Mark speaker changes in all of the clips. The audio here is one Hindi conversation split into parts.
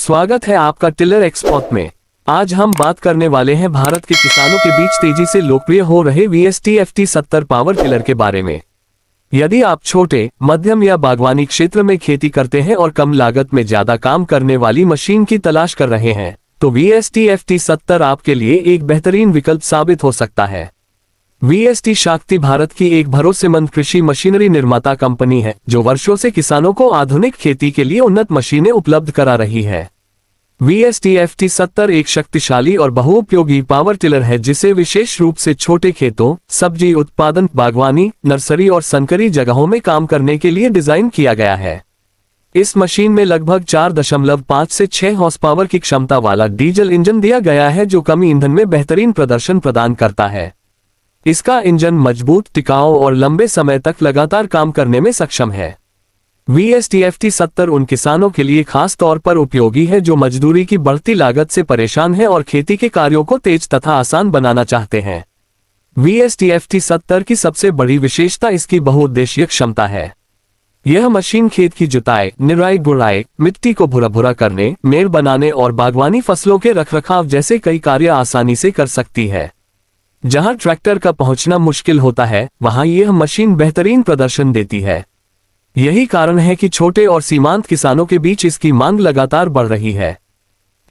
Speaker 1: स्वागत है आपका टिलर एक्सपर्ट में। आज हम बात करने वाले हैं भारत के किसानों के बीच तेजी से लोकप्रिय हो रहे VST-FT-70 पावर टिलर के बारे में। यदि आप छोटे, मध्यम या बागवानी क्षेत्र में खेती करते हैं और कम लागत में ज्यादा काम करने वाली मशीन की तलाश कर रहे हैं, तो VST-FT-70 आपके लिए एक बेहतरीन विकल्प साबित हो सकता है। VST शक्ति भारत की एक भरोसेमंद कृषि मशीनरी निर्माता कंपनी है, जो वर्षों से किसानों को आधुनिक खेती के लिए उन्नत मशीनें उपलब्ध करा रही है। VST-FT-70 एक शक्तिशाली और बहुउपयोगी पावर टिलर है, जिसे विशेष रूप से छोटे खेतों, सब्जी उत्पादन, बागवानी, नर्सरी और संकरी जगहों में काम करने के लिए डिजाइन किया गया है। इस मशीन में लगभग 4.5 से 6 हॉर्स पावर की क्षमता वाला डीजल इंजन दिया गया है, जो कम ईंधन में बेहतरीन प्रदर्शन प्रदान करता है। इसका इंजन मजबूत, टिकाऊ और लंबे समय तक लगातार काम करने में सक्षम है। VST-FT-70 उन किसानों के लिए खास तौर पर उपयोगी है जो मजदूरी की बढ़ती लागत से परेशान हैं और खेती के कार्यों को तेज तथा आसान बनाना चाहते हैं। VST-FT-70 की सबसे बड़ी विशेषता इसकी बहुउद्देशीय क्षमता है। यह मशीन खेत की जुताई, निराई गुड़ाई, मिट्टी को भुरा भुरा करने, मेड़ बनाने और बागवानी फसलों के रखरखाव जैसे कई कार्य आसानी से कर सकती है। जहां ट्रैक्टर का पहुंचना मुश्किल होता है, वहां यह मशीन बेहतरीन प्रदर्शन देती है। यही कारण है कि छोटे और सीमांत किसानों के बीच इसकी मांग लगातार बढ़ रही है।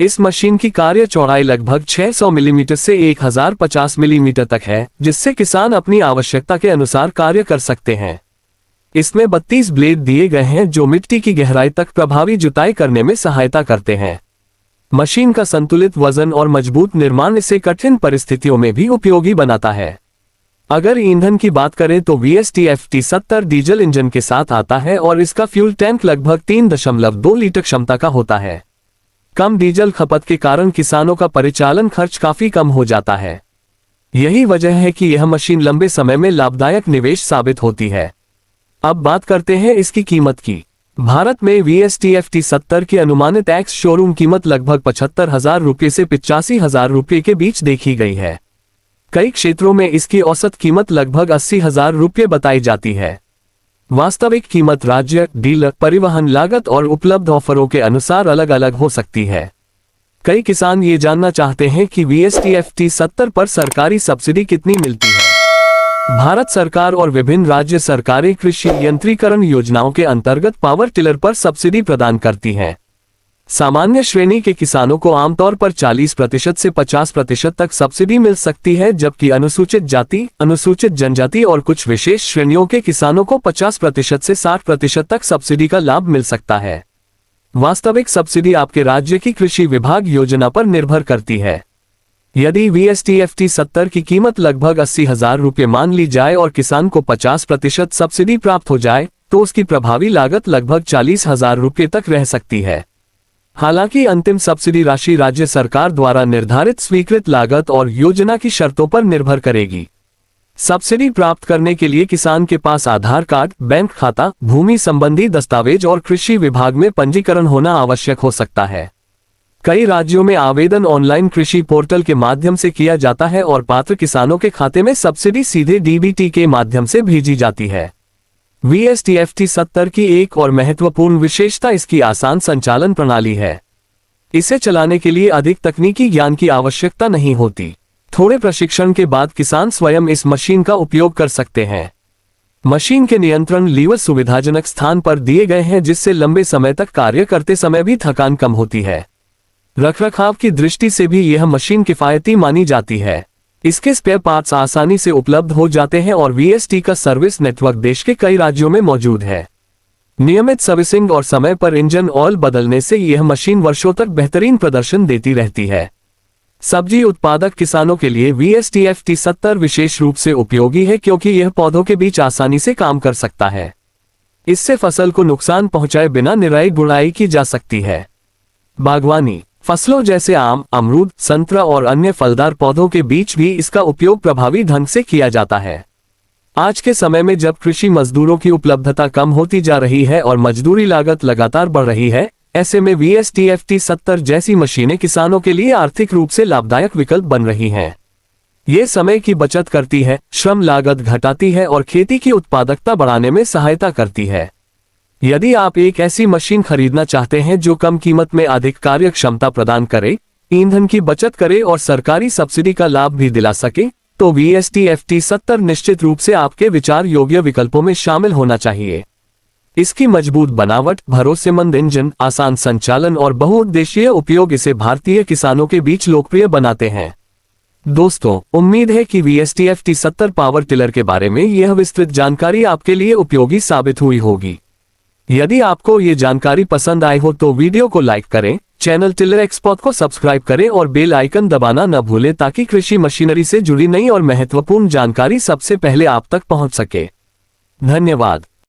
Speaker 1: इस मशीन की कार्य चौड़ाई लगभग 600 मिलीमीटर से 1050 मिलीमीटर तक है, जिससे किसान अपनी आवश्यकता के अनुसार कार्य कर सकते हैं। इसमें 32 ब्लेड दिए गए हैं, जो मिट्टी की गहराई तक प्रभावी जुताई करने में सहायता करते हैं। मशीन का संतुलित वजन और मजबूत निर्माण इसे कठिन परिस्थितियों में भी उपयोगी बनाता है। अगर ईंधन की बात करें तो VST-FT-70 डीजल इंजन के साथ आता है और इसका फ्यूल टैंक लगभग 3.2 लीटर क्षमता का होता है। कम डीजल खपत के कारण किसानों का परिचालन खर्च काफी कम हो जाता है। यही वजह है कि यह मशीन लंबे समय में लाभदायक निवेश साबित होती है। अब बात करते हैं इसकी कीमत की। भारत में VST-FT-70 की अनुमानित एक्स शोरूम कीमत लगभग 75,000 रुपये से 85,000 रुपये के बीच देखी गई है। कई क्षेत्रों में इसकी औसत कीमत लगभग 80,000 रुपये बताई जाती है। वास्तविक कीमत राज्य, डीलर, परिवहन लागत और उपलब्ध ऑफरों के अनुसार अलग अलग हो सकती है। कई किसान ये जानना चाहते हैं कि VST-FT-70 पर सरकारी सब्सिडी कितनी मिलती है। भारत सरकार और विभिन्न राज्य सरकारें कृषि यंत्रीकरण योजनाओं के अंतर्गत पावर टिलर पर सब्सिडी प्रदान करती हैं। सामान्य श्रेणी के किसानों को आमतौर पर 40% से 50% तक सब्सिडी मिल सकती है, जबकि अनुसूचित जाति, अनुसूचित जनजाति और कुछ विशेष श्रेणियों के किसानों को 50% से 60% तक सब्सिडी का लाभ मिल सकता है। वास्तविक सब्सिडी आपके राज्य की कृषि विभाग योजना पर निर्भर करती है। यदि VST-FT-70 की कीमत लगभग 80,000 रुपये मान ली जाए और किसान को 50% सब्सिडी प्राप्त हो जाए, तो उसकी प्रभावी लागत लगभग 40,000 रुपये तक रह सकती है। हालांकि अंतिम सब्सिडी राशि राज्य सरकार द्वारा निर्धारित स्वीकृत लागत और योजना की शर्तों पर निर्भर करेगी। सब्सिडी प्राप्त करने के लिए किसान के पास आधार कार्ड, बैंक खाता, भूमि संबंधी दस्तावेज और कृषि विभाग में पंजीकरण होना आवश्यक हो सकता है। कई राज्यों में आवेदन ऑनलाइन कृषि पोर्टल के माध्यम से किया जाता है और पात्र किसानों के खाते में सब्सिडी सीधे DBT के माध्यम से भेजी जाती है। VST-FT-70 की एक और महत्वपूर्ण विशेषता इसकी आसान संचालन प्रणाली है। इसे चलाने के लिए अधिक तकनीकी ज्ञान की आवश्यकता नहीं होती। थोड़े प्रशिक्षण के बाद किसान स्वयं इस मशीन का उपयोग कर सकते हैं। मशीन के नियंत्रण लीवर सुविधाजनक स्थान पर दिए गए हैं, जिससे लंबे समय तक कार्य करते समय भी थकान कम होती है। रखरखाव की दृष्टि से भी यह मशीन किफायती मानी जाती है। इसके स्पेयर पार्ट्स आसानी से उपलब्ध हो जाते हैं और VST का सर्विस नेटवर्क देश के कई राज्यों में मौजूद है। नियमित सर्विसिंग और समय पर इंजन ऑयल बदलने से यह मशीन वर्षों तक बेहतरीन प्रदर्शन देती रहती है। सब्जी उत्पादक किसानों के लिए VST-FT-70 विशेष रूप से उपयोगी है, क्योंकि यह पौधों के बीच आसानी से काम कर सकता है। इससे फसल को नुकसान पहुंचाए बिना निराई गुड़ाई की जा सकती है। बागवानी फसलों जैसे आम, अमरूद, संतरा और अन्य फलदार पौधों के बीच भी इसका उपयोग प्रभावी ढंग से किया जाता है। आज के समय में जब कृषि मजदूरों की उपलब्धता कम होती जा रही है और मजदूरी लागत लगातार बढ़ रही है, ऐसे में VST-FT-70 जैसी मशीनें किसानों के लिए आर्थिक रूप से लाभदायक विकल्प बन रही हैं। ये समय की बचत करती है, श्रम लागत घटाती है और खेती की उत्पादकता बढ़ाने में सहायता करती है। यदि आप एक ऐसी मशीन खरीदना चाहते हैं जो कम कीमत में अधिक कार्य क्षमता प्रदान करे, ईंधन की बचत करे और सरकारी सब्सिडी का लाभ भी दिला सके, तो VST FT70 निश्चित रूप से आपके विचार योग्य विकल्पों में शामिल होना चाहिए। इसकी मजबूत बनावट, भरोसेमंद इंजन, आसान संचालन और बहुउद्देशीय उपयोग इसे भारतीय किसानों के बीच लोकप्रिय बनाते हैं। दोस्तों, उम्मीद है कि VST FT70 पावर टिलर के बारे में यह विस्तृत जानकारी आपके लिए उपयोगी साबित हुई होगी। यदि आपको ये जानकारी पसंद आई हो तो वीडियो को लाइक करें, चैनल टिलर एक्सपर्ट को सब्सक्राइब करें और बेल आइकन दबाना न भूलें ताकि कृषि मशीनरी से जुड़ी नई और महत्वपूर्ण जानकारी सबसे पहले आप तक पहुंच सके। धन्यवाद।